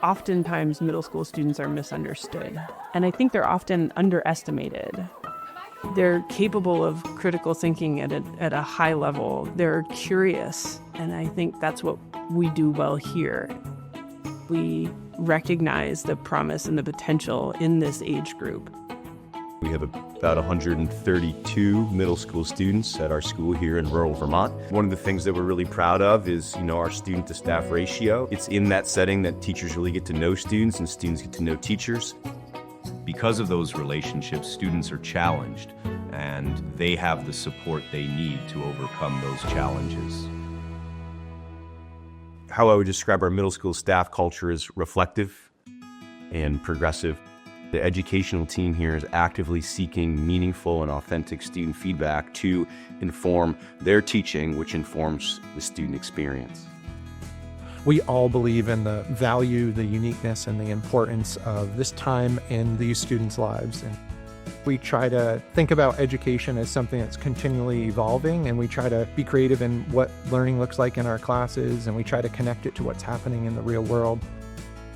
Oftentimes, middle school students are misunderstood, and I think they're often underestimated. They're capable of critical thinking at a high level. They're curious, and I think that's what we do well here. We recognize the promise and the potential in this age group. We have about 132 middle school students at our school here in rural Vermont. One of the things that we're really proud of is, our student to staff ratio. It's in that setting that teachers really get to know students and students get to know teachers. Because of those relationships, students are challenged and they have the support they need to overcome those challenges. How I would describe our middle school staff culture is reflective and progressive. The educational team here is actively seeking meaningful and authentic student feedback to inform their teaching, which informs the student experience. We all believe in the value, the uniqueness, and the importance of this time in these students' lives. And we try to think about education as something that's continually evolving, and we try to be creative in what learning looks like in our classes, and we try to connect it to what's happening in the real world.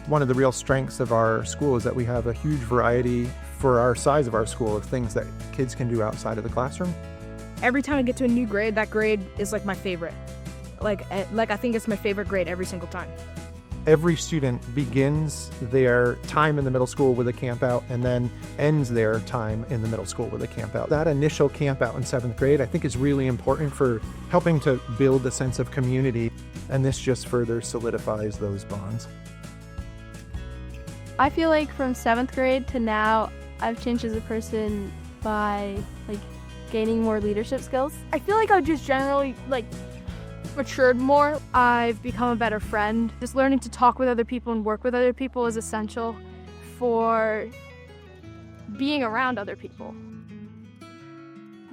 One of the real strengths of our school is that we have a huge variety for our size of our school of things that kids can do outside of the classroom. Every time I get to a new grade, that grade is like my favorite. Like I think it's my favorite grade every single time. Every student begins their time in the middle school with a campout and then ends their time in the middle school with a campout. That initial campout in 7th grade, I think, is really important for helping to build a sense of community, and this just further solidifies those bonds. I feel like from 7th grade to now, I've changed as a person by gaining more leadership skills. I feel like I've just generally matured more. I've become a better friend. Just learning to talk with other people and work with other people is essential for being around other people.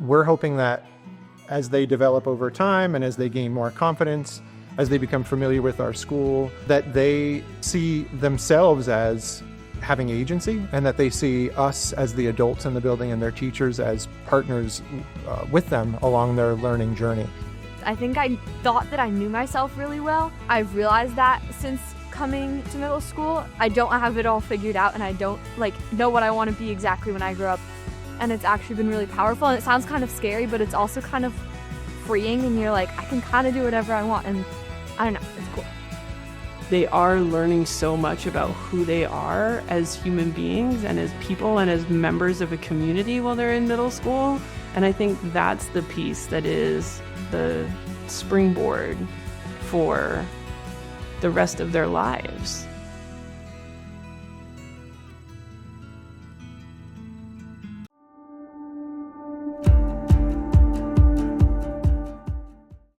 We're hoping that as they develop over time and as they gain more confidence, as they become familiar with our school, that they see themselves as having agency and that they see us as the adults in the building and their teachers as partners with them along their learning journey. I think I thought that I knew myself really well. I've realized that since coming to middle school. I don't have it all figured out, and I don't know what I want to be exactly when I grow up. And it's actually been really powerful, and it sounds kind of scary, but it's also kind of freeing, and you're like, I can kind of do whatever I want, and I don't know, it's cool. They are learning so much about who they are as human beings and as people and as members of a community while they're in middle school. And I think that's the piece that is the springboard for the rest of their lives.